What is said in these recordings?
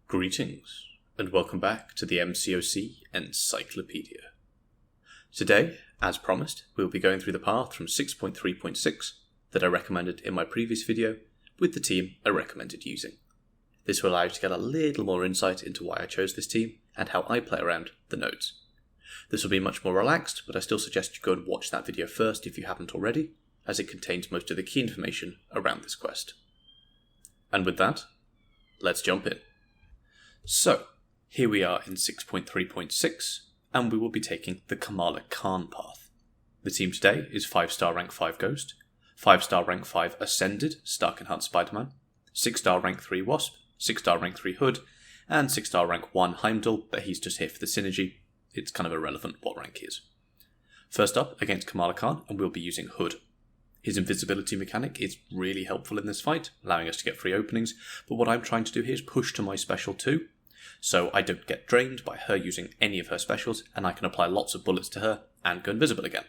Greetings, and welcome back to the MCOC Encyclopedia. Today, as promised, we'll be going through the path from 6.3.6 that I recommended in my previous video with the team I recommended using. This will allow you to get a little more insight into why I chose this team and how I play around the nodes. This will be much more relaxed, but I still suggest you go and watch that video first if you haven't already, as it contains most of the key information around this quest. And with that, let's jump in. So, here we are in 6.3.6, and we will be taking the Kamala Khan path. The team today is 5-star rank 5 Ghost, 5-star rank 5 Ascended Stark and Hunt Spider-Man, 6-star rank 3 Wasp, 6-star rank 3 Hood, and 6-star rank 1 Heimdall, but he's just here for the synergy. It's kind of irrelevant what rank he is. First up, against Kamala Khan, and we'll be using Hood. His invisibility mechanic is really helpful in this fight, allowing us to get free openings, but what I'm trying to do here is push to my special too, so I don't get drained by her using any of her specials, and I can apply lots of bullets to her and go invisible again.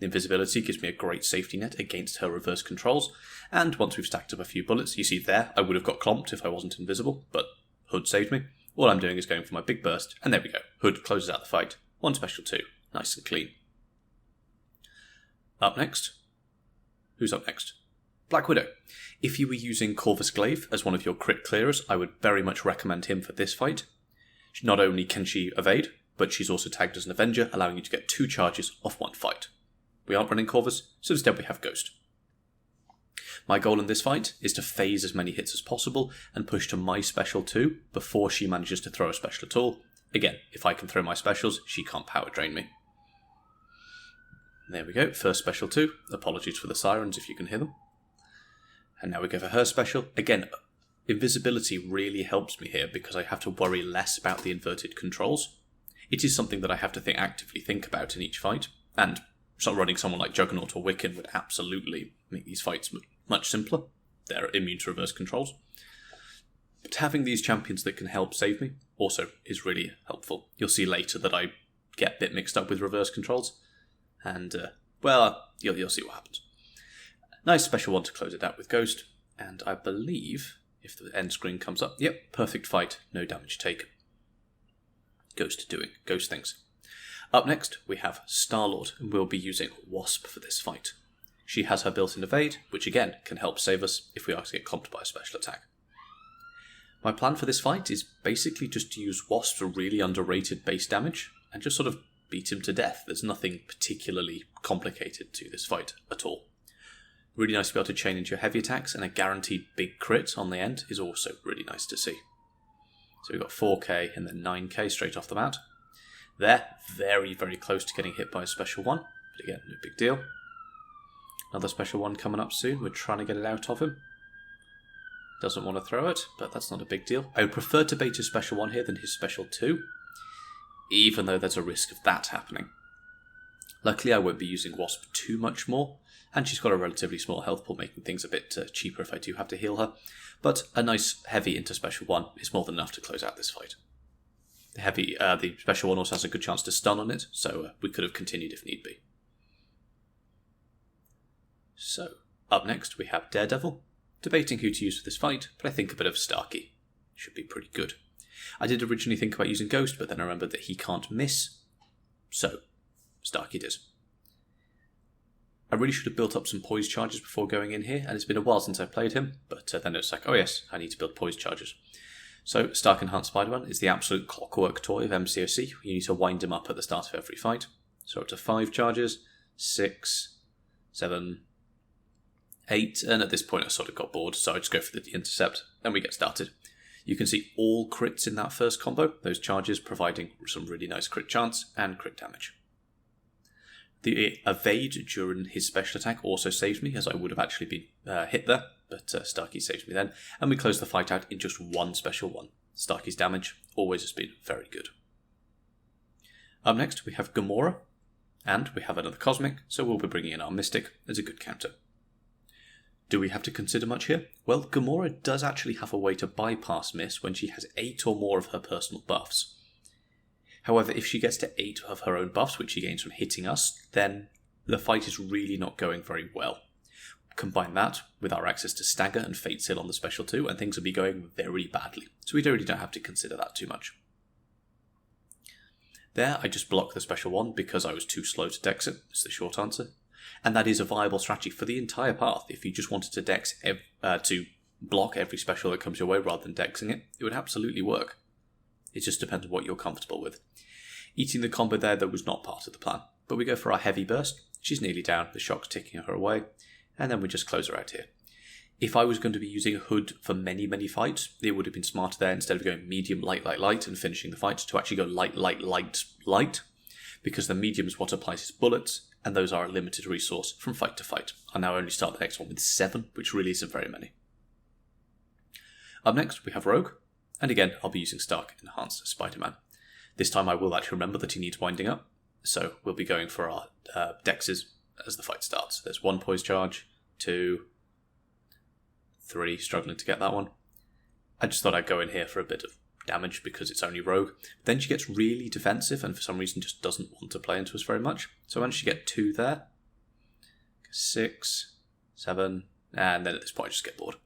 The invisibility gives me a great safety net against her reverse controls, and once we've stacked up a few bullets, you see there, I would have got clomped if I wasn't invisible, but Hood saved me. All I'm doing is going for my big burst, and there we go. Hood closes out the fight. One special two. Nice and clean. Up next. Who's up next? Black Widow. If you were using Corvus Glaive as one of your crit clearers, I would very much recommend him for this fight. Not only can she evade, but she's also tagged as an Avenger, allowing you to get 2 charges off one fight. We aren't running Corvus, so instead we have Ghost. My goal in this fight is to phase as many hits as possible and push to my special 2 before she manages to throw a special at all. Again, if I can throw my specials, she can't power drain me. There we go, first special 2. Apologies for the sirens if you can hear them. And now we go for her special. Again, invisibility really helps me here because I have to worry less about the inverted controls. It is something that I have to actively think about in each fight, and running someone like Juggernaut or Wiccan would absolutely make these fights much simpler. They're immune to reverse controls. But having these champions that can help save me also is really helpful. You'll see later that I get a bit mixed up with reverse controls, and, you'll see what happens. Nice special one to close it out with Ghost, and I believe, if the end screen comes up, yep, perfect fight, no damage taken. Ghost doing Ghost things. Up next, we have Star-Lord, and we'll be using Wasp for this fight. She has her built-in evade, which again can help save us if we are to get comped by a special attack. My plan for this fight is basically just to use Wasp for really underrated base damage, and just sort of beat him to death. There's nothing particularly complicated to this fight at all. Really nice to be able to chain into your heavy attacks, and a guaranteed big crit on the end is also really nice to see. So we've got 4k and then 9k straight off the bat. There, very, very close to getting hit by a special one, but again, no big deal. Another special one coming up soon. We're trying to get it out of him. Doesn't want to throw it, but that's not a big deal. I would prefer to bait his special 1 here than his special 2, even though there's a risk of that happening. Luckily, I won't be using Wasp too much more, and she's got a relatively small health pool, making things a bit cheaper if I do have to heal her. But a nice heavy into special 1 is more than enough to close out this fight. The special 1 also has a good chance to stun on it, so we could have continued if need be. So, up next we have Daredevil. Debating who to use for this fight, but I think a bit of Starkey should be pretty good. I did originally think about using Ghost, but then I remembered that he can't miss, so Starkey does. I really should have built up some poise charges before going in here, and it's been a while since I played him, but then it's like, oh yes, I need to build poise charges. So, Stark and Hunt Spider-Man is the absolute clockwork toy of MCOC. You need to wind him up at the start of every fight. So up to 5 charges, 6, 7, 8, and at this point I sort of got bored, so I just go for the intercept, and we get started. You can see all crits in that first combo, those charges providing some really nice crit chance and crit damage. The evade during his special attack also saves me, as I would have actually been hit there, but Starkey saves me then, and we close the fight out in just 1 special 1. Starkey's damage always has been very good. Up next we have Gamora, and we have another Cosmic, so we'll be bringing in our Mystic as a good counter. Do we have to consider much here? Well, Gamora does actually have a way to bypass miss when she has 8 or more of her personal buffs. However, if she gets to 8 of her own buffs, which she gains from hitting us, then the fight is really not going very well. Combine that with our access to Stagger and Fate Seal on the special 2, and things will be going very badly. So we really don't have to consider that too much. There, I just block the special 1 because I was too slow to dex it, is the short answer. And that is a viable strategy for the entire path. If you just wanted to to block every special that comes your way rather than dexing it, it would absolutely work. It just depends on what you're comfortable with. Eating the combo there, though, was not part of the plan. But we go for our heavy burst. She's nearly down, the shock's taking her away, and then we just close her out here. If I was going to be using Hood for many, many fights, it would have been smarter there, instead of going medium, light, light, light, and finishing the fight, to actually go light, light, light, light, because the medium is what applies his bullets, and those are a limited resource from fight to fight. I now only start the next one with 7, which really isn't very many. Up next, we have Rogue, and again, I'll be using Stark Enhanced Spider-Man. This time I will actually remember that he needs winding up, so we'll be going for our dexes as the fight starts. There's 1 poise charge, 2, 3, struggling to get that one. I just thought I'd go in here for a bit of damage because it's only Rogue. Then she gets really defensive and for some reason just doesn't want to play into us very much. So I managed to get 2 there. 6, 7, and then at this point I just get bored.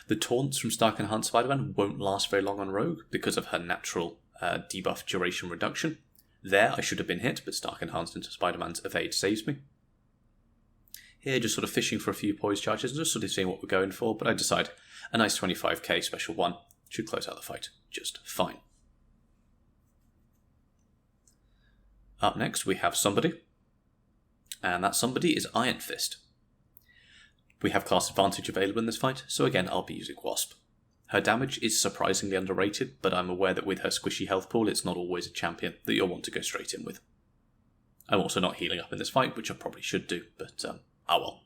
The taunts from Stark Enhanced Spider-Man won't last very long on Rogue because of her natural debuff duration reduction. There I should have been hit, but Stark Enhanced into Spider-Man's evade saves me. Here, just sort of fishing for a few poise charges and just sort of seeing what we're going for, but I decide a nice 25k special 1 should close out the fight just fine. Up next, we have somebody, and that somebody is Iron Fist. We have class advantage available in this fight, so again, I'll be using Wasp. Her damage is surprisingly underrated, but I'm aware that with her squishy health pool, it's not always a champion that you'll want to go straight in with. I'm also not healing up in this fight, which I probably should do, but oh well.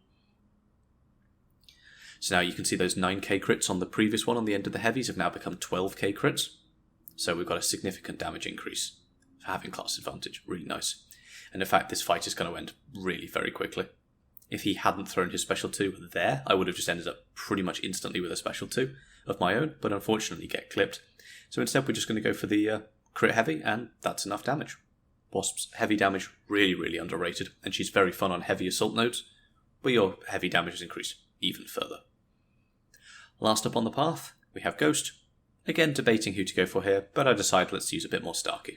So now you can see those 9k crits on the previous one on the end of the heavies have now become 12k crits. So we've got a significant damage increase for having class advantage. Really nice. And in fact, this fight is going to end really very quickly. If he hadn't thrown his special 2 there, I would have just ended up pretty much instantly with a special 2 of my own, but unfortunately get clipped. So instead we're just going to go for the crit heavy, and that's enough damage. Wasp's heavy damage, really, really underrated, and she's very fun on heavy assault nodes, but your heavy damage is increased even further. Last up on the path, we have Ghost. Again, debating who to go for here, but I decide let's use a bit more Starky.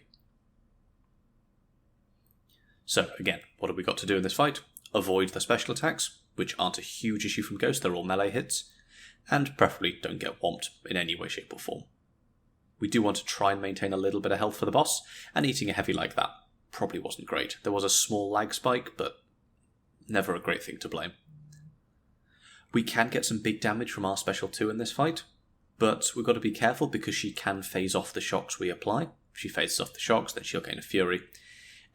So again, what have we got to do in this fight? Avoid the special attacks, which aren't a huge issue from Ghost, they're all melee hits, and preferably don't get whomped in any way, shape or form. We do want to try and maintain a little bit of health for the boss, and eating a heavy like that probably wasn't great. There was a small lag spike, but never a great thing to blame. We can get some big damage from our special 2 in this fight, but we've got to be careful because she can phase off the shocks we apply. If she phases off the shocks, then she'll gain a fury,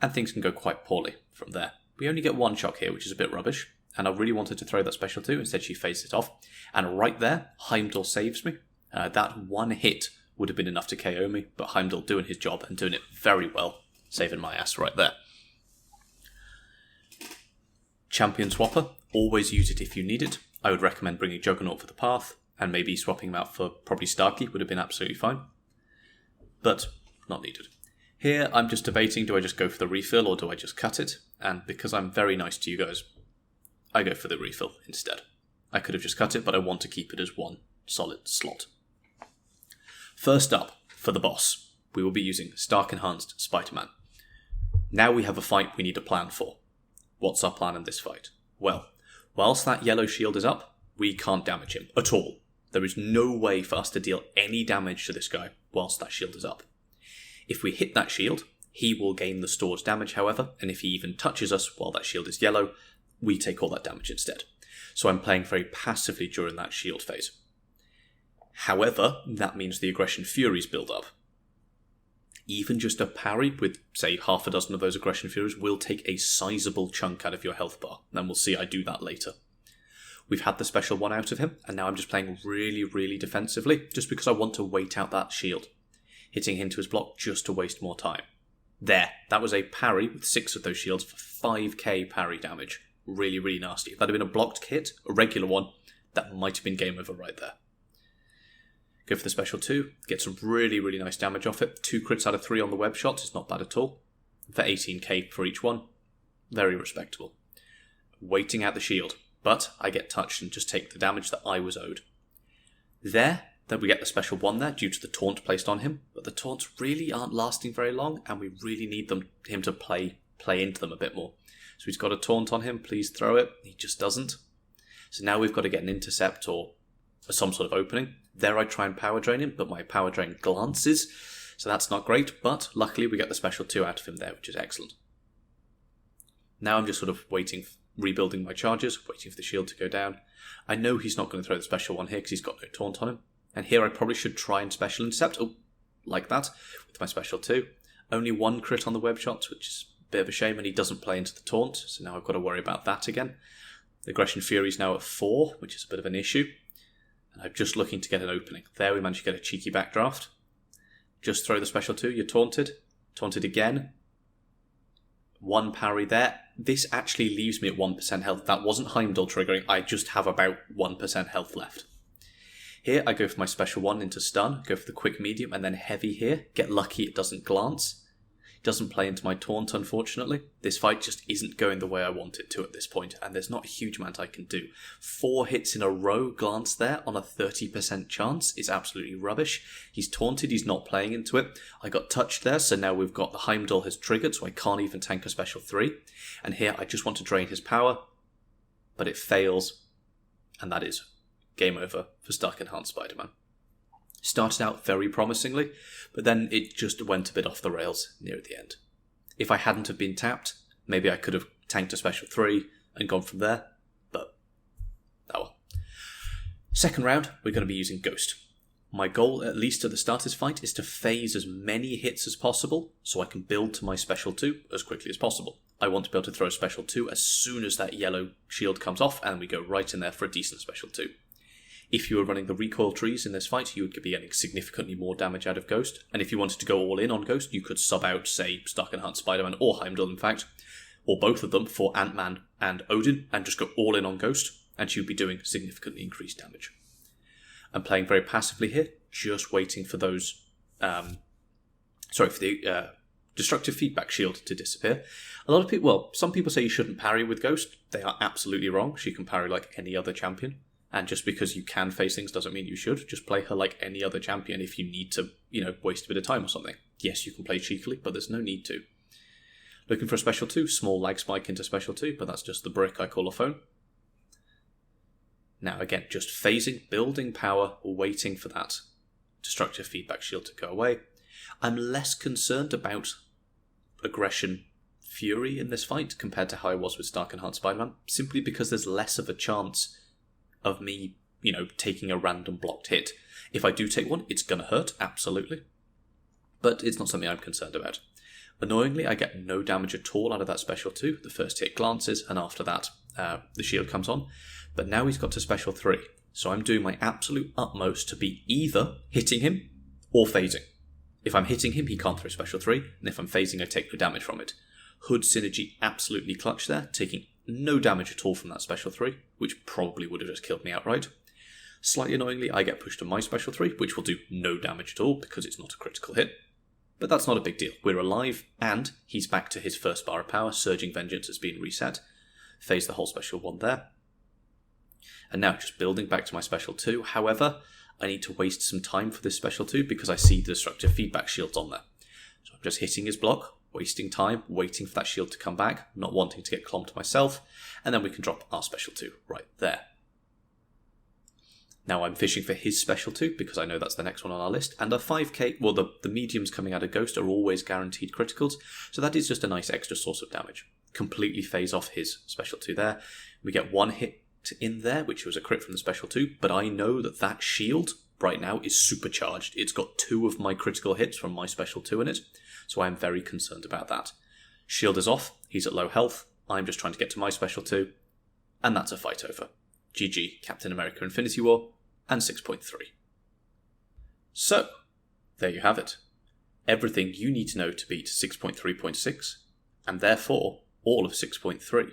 and things can go quite poorly from there. We only get 1 shock here, which is a bit rubbish, and I really wanted to throw that special 2, instead she phased it off, and right there, Heimdall saves me. That 1 hit would have been enough to KO me, but Heimdall doing his job and doing it very well, saving my ass right there. Champion Swapper, always use it if you need it. I would recommend bringing Juggernaut for the path, and maybe swapping him out for probably Starky would have been absolutely fine. But not needed. Here, I'm just debating, do I just go for the refill or do I just cut it? And because I'm very nice to you guys, I go for the refill instead. I could have just cut it, but I want to keep it as 1 solid slot. First up, for the boss, we will be using Stark Enhanced Spider-Man. Now we have a fight we need a plan for. What's our plan in this fight? Well, whilst that yellow shield is up, we can't damage him at all. There is no way for us to deal any damage to this guy whilst that shield is up. If we hit that shield, he will gain the stored damage, however, and if he even touches us while that shield is yellow, we take all that damage instead. So I'm playing very passively during that shield phase. However, that means the aggression furies build up. Even just a parry with, say, half a dozen of those aggression furies will take a sizable chunk out of your health bar, and we'll see I do that later. We've had the special 1 out of him, and now I'm just playing really, really defensively, just because I want to wait out that shield. Hitting him to his block just to waste more time. There, that was a parry with 6 of those shields for 5k parry damage. Really, really nasty. If that had been a blocked hit, a regular one, that might have been game over right there. Go for the special 2, get some really, really nice damage off it. 2 crits out of 3 on the web shots is not bad at all. For 18k for each one, very respectable. Waiting out the shield. but I get touched and just take the damage that I was owed. Then we get the special 1 there due to the taunt placed on him, but the taunts really aren't lasting very long, and we really need him to play into them a bit more. So he's got a taunt on him, please throw it. He just doesn't. So now we've got to get an intercept or some sort of opening. There I try and power drain him, but my power drain glances, so that's not great, but luckily we get the special 2 out of him there, which is excellent. Now I'm just sort of waiting, rebuilding my charges, waiting for the shield to go down. I know he's not going to throw the special 1 here because he's got no taunt on him. And here I probably should try and special intercept, like that, with my special 2. Only 1 crit on the web shots, which is a bit of a shame, and he doesn't play into the taunt, so now I've got to worry about that again. The Aggression Fury is now at 4, which is a bit of an issue. And I'm just looking to get an opening. There we managed to get a cheeky backdraft. Just throw the special 2, you're taunted. Taunted again. 1 parry there. This actually leaves me at 1% health. That wasn't Heimdall triggering, I just have about 1% health left. Here I go for my special 1 into stun, go for the quick medium and then heavy here. Get lucky it doesn't glance. It doesn't play into my taunt, unfortunately. This fight just isn't going the way I want it to at this point, and there's not a huge amount I can do. 4 hits in a row glance there on a 30% chance is absolutely rubbish. He's taunted, he's not playing into it. I got touched there, so now we've got the Heimdall has triggered, so I can't even tank a special 3. And here I just want to drain his power, but it fails, and that is game over for Stark Enhanced Spider-Man. Started out very promisingly, but then it just went a bit off the rails near the end. If I hadn't have been tapped, maybe I could have tanked a special 3 and gone from there, but oh well. Second round, we're going to be using Ghost. My goal, at least at the start of this fight, is to phase as many hits as possible so I can build to my special 2 as quickly as possible. I want to be able to throw special 2 as soon as that yellow shield comes off, and we go right in there for a decent special 2. If you were running the recoil trees in this fight, you would be getting significantly more damage out of Ghost. And if you wanted to go all in on Ghost, you could sub out, say, Stark Enhanced Spider-Man or Heimdall, in fact, or both of them for Ant-Man and Odin, and just go all in on Ghost, and she would be doing significantly increased damage. I'm playing very passively here, just waiting for those... for the destructive feedback shield to disappear. A lot of people, some people say you shouldn't parry with Ghost. They are absolutely wrong. She can parry like any other champion. And just because you can face things doesn't mean you should. Just play her like any other champion if you need to, waste a bit of time or something. Yes, you can play cheekily, but there's no need to. Looking for a special 2, small lag spike into special 2, but that's just the brick I call a phone. Now again, just phasing, building power, waiting for that destructive feedback shield to go away. I'm less concerned about aggression fury in this fight compared to how I was with Stark Enhanced Spider-Man, simply because there's less of a chance of me, taking a random blocked hit. If I do take one, it's going to hurt, absolutely. But it's not something I'm concerned about. Annoyingly, I get no damage at all out of that special 2. The first hit glances, and after that, the shield comes on. But now he's got to special 3. So I'm doing my absolute utmost to be either hitting him or phasing. If I'm hitting him, he can't throw special 3, and if I'm phasing, I take no damage from it. Hood synergy absolutely clutch there, taking no damage at all from that special 3, which probably would have just killed me outright. Slightly annoyingly, I get pushed to my special 3, which will do no damage at all because it's not a critical hit. But that's not a big deal. We're alive, and he's back to his first bar of power. Surging Vengeance has been reset. Phase the whole special 1 there. And now just building back to my special 2. However, I need to waste some time for this special 2 because I see the destructive feedback shields on there. So I'm just hitting his block, wasting time, waiting for that shield to come back, not wanting to get clomped myself, and then we can drop our special 2 right there. Now I'm fishing for his special 2 because I know that's the next one on our list, and a 5k, well the mediums coming out of Ghost are always guaranteed criticals, so that is just a nice extra source of damage. Completely phase off his special 2 there. We get 1 hit in there, which was a crit from the special 2, but I know that shield right now is supercharged. It's got 2 of my critical hits from my special 2 in it, so I'm very concerned about that. Shield is off, he's at low health, I'm just trying to get to my special 2, and that's a fight over. GG, Captain America Infinity War, and 6.3. So, there you have it. Everything you need to know to beat 6.3.6, and therefore all of 6.3.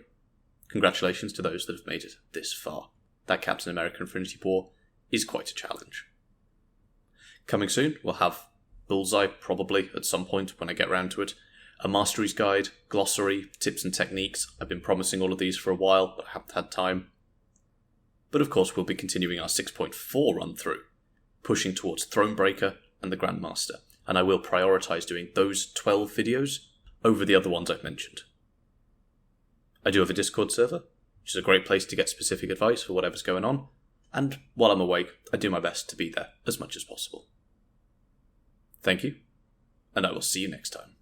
Congratulations to those that have made it this far. That Captain America Infinity War is quite a challenge. Coming soon, we'll have Bullseye, probably, at some point when I get round to it. A Mastery's Guide, glossary, tips and techniques. I've been promising all of these for a while, but I haven't had time. But of course we'll be continuing our 6.4 run through, pushing towards Thronebreaker and the Grandmaster, and I will prioritise doing those 12 videos over the other ones I've mentioned. I do have a Discord server, which is a great place to get specific advice for whatever's going on, and while I'm away, I do my best to be there as much as possible. Thank you, and I will see you next time.